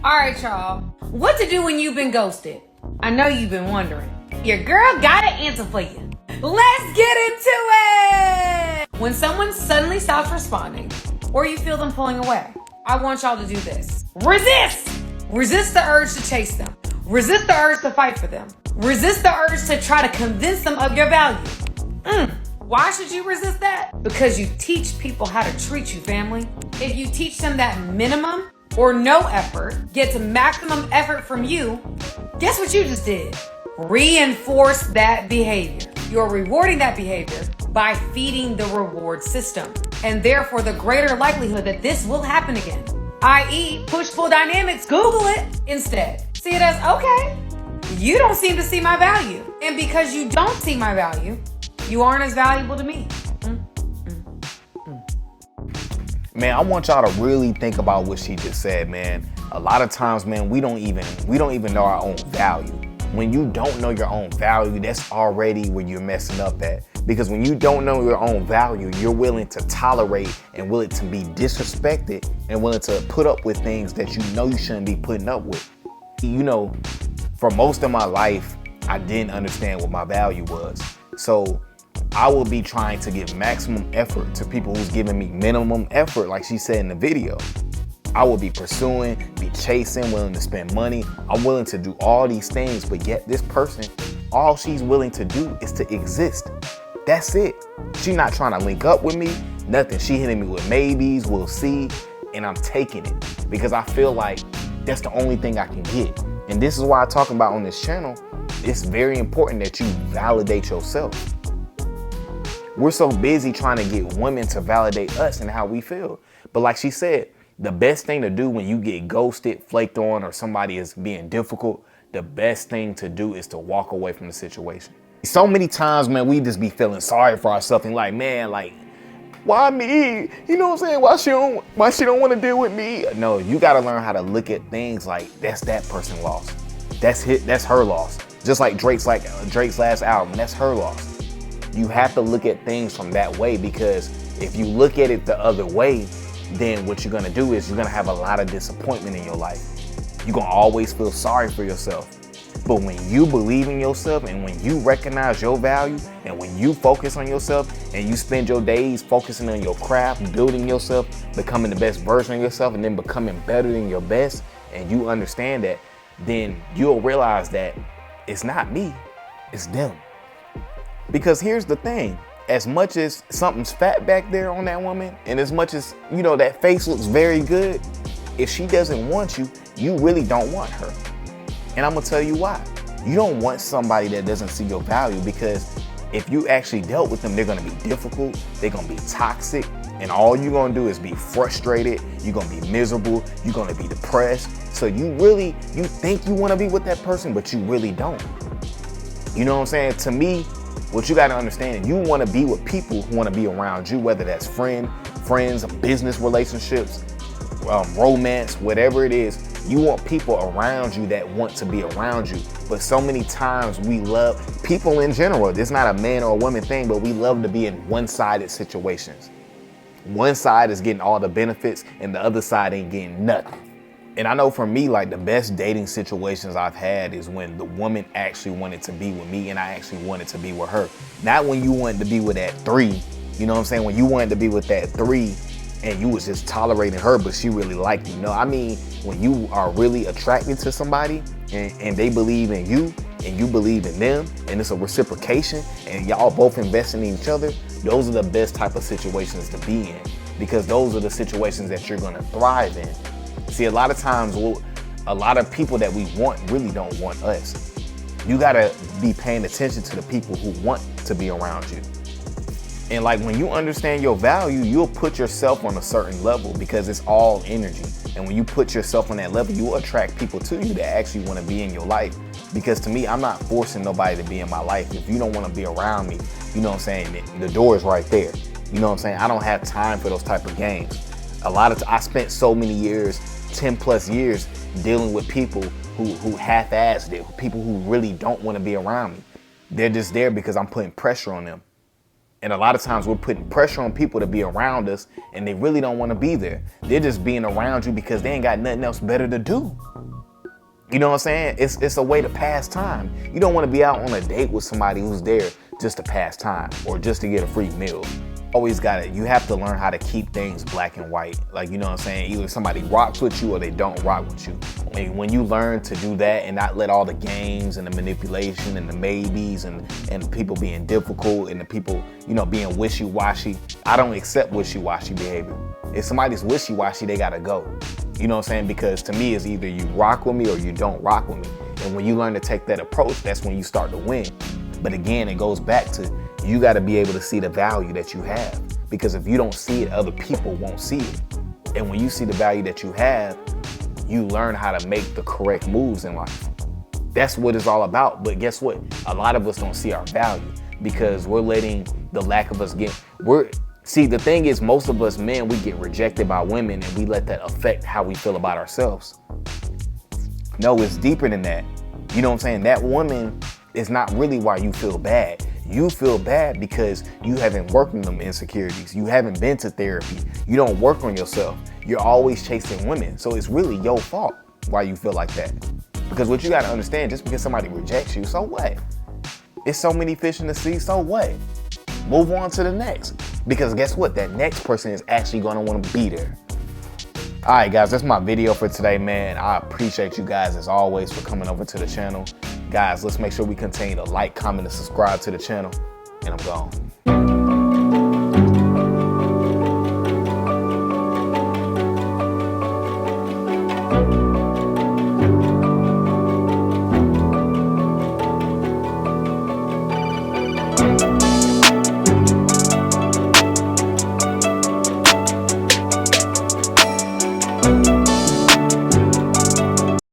All right, y'all. What to do when you've been ghosted? I know you've been wondering. Your girl got an answer for you. Let's get into it! When someone suddenly stops responding, or you feel them pulling away, I want y'all to do this. Resist! Resist the urge to chase them. Resist the urge to fight for them. Resist the urge to try to convince them of your value. Why should you resist that? Because you teach people how to treat you, family. If you teach them that minimum or no effort gets maximum effort from you, guess what you just did? Reinforce that behavior. You're rewarding that behavior by feeding the reward system, and therefore the greater likelihood that this will happen again, i.e. push-pull dynamics. Google it instead. See it as, okay, you don't seem to see my value. And because you don't see my value, you aren't as valuable to me. Man, I want y'all to really think about what she just said, man. A lot of times, man, we don't even know our own value. When you don't know your own value, that's already where you're messing up at. Because when you don't know your own value, you're willing to tolerate and willing to be disrespected and willing to put up with things that you know you shouldn't be putting up with. You know, for most of my life, I didn't understand what my value was. So I will be trying to give maximum effort to people who's giving me minimum effort, like she said in the video. I will be pursuing, be chasing, willing to spend money. I'm willing to do all these things, but yet this person, all she's willing to do is to exist. That's it. She's not trying to link up with me, nothing. She hitting me with maybes, we'll see, and I'm taking it because I feel like that's the only thing I can get. And this is why I talk about on this channel, it's very important that you validate yourself. We're so busy trying to get women to validate us and how we feel. But like she said, the best thing to do when you get ghosted, flaked on, or somebody is being difficult, the best thing to do is to walk away from the situation. So many times, man, we just be feeling sorry for ourselves and like, man, like, why me? You know what I'm saying? Why she don't want to deal with me? No, you got to learn how to look at things like that's that person's loss. That's her loss. Just like Drake's last album, that's her loss. You have to look at things from that way, because if you look at it the other way, then what you're gonna do is you're gonna have a lot of disappointment in your life. You're gonna always feel sorry for yourself. But when you believe in yourself and when you recognize your value and when you focus on yourself and you spend your days focusing on your craft, building yourself, becoming the best version of yourself, and then becoming better than your best, and you understand that, then you'll realize that it's not me, it's them. Because here's the thing, as much as something's fat back there on that woman, and as much as, you know, that face looks very good, if she doesn't want you, you really don't want her. And I'm gonna tell you why. You don't want somebody that doesn't see your value, because if you actually dealt with them, they're gonna be difficult, they're gonna be toxic, and all you're gonna do is be frustrated, you're gonna be miserable, you're gonna be depressed. So you think you wanna be with that person, but you really don't. You know what I'm saying? To me, what you gotta understand, you wanna be with people who wanna be around you, whether that's friends, business relationships, romance, whatever it is. You want people around you that want to be around you. But so many times we love people in general. It's not a man or a woman thing, but we love to be in one-sided situations. One side is getting all the benefits and the other side ain't getting nothing. And I know for me, like, the best dating situations I've had is when the woman actually wanted to be with me and I actually wanted to be with her. Not when you wanted to be with that 3, you know what I'm saying? When you wanted to be with that 3 and you was just tolerating her, but she really liked you. No, I mean, when you are really attracted to somebody and they believe in you and you believe in them, and it's a reciprocation and y'all both investing in each other, those are the best type of situations to be in, because those are the situations that you're gonna thrive in. See, a lot of times, a lot of people that we want really don't want us. You gotta be paying attention to the people who want to be around you. And like, when you understand your value, you'll put yourself on a certain level, because it's all energy. And when you put yourself on that level, you attract people to you that actually want to be in your life. Because to me, I'm not forcing nobody to be in my life. If you don't want to be around me, you know what I'm saying, the door is right there. You know what I'm saying? I don't have time for those type of games. I spent so many years, 10 plus years, dealing with people who half-assed it, people who really don't want to be around me. They're just there because I'm putting pressure on them. And a lot of times we're putting pressure on people to be around us and they really don't want to be there. They're just being around you because they ain't got nothing else better to do. You know what I'm saying? It's a way to pass time. You don't want to be out on a date with somebody who's there just to pass time or just to get a free meal. You have to learn how to keep things black and white. Like, you know what I'm saying? Either somebody rocks with you or they don't rock with you. When you learn to do that and not let all the games and the manipulation and the maybes and people being difficult and the people, being wishy-washy. I don't accept wishy-washy behavior. If somebody's wishy-washy, they gotta go. You know what I'm saying? Because to me, it's either you rock with me or you don't rock with me. And when you learn to take that approach, that's when you start to win. But again, it goes back to you got to be able to see the value that you have. Because if you don't see it, other people won't see it. And when you see the value that you have, you learn how to make the correct moves in life. That's what it's all about. But guess what? A lot of us don't see our value because we're letting the lack of us See, the thing is, most of us men, we get rejected by women and we let that affect how we feel about ourselves. No, it's deeper than that. You know what I'm saying? That woman is not really why you feel bad. You feel bad because you haven't worked on them insecurities. You haven't been to therapy. You don't work on yourself. You're always chasing women. So it's really your fault why you feel like that. Because what you got to understand, just because somebody rejects you, so what? It's so many fish in the sea, so what? Move on to the next. Because guess what? That next person is actually going to want to be there. All right, guys, that's my video for today, man. I appreciate you guys, as always, for coming over to the channel. Guys, let's make sure we continue to like, comment, and subscribe to the channel. And I'm gone.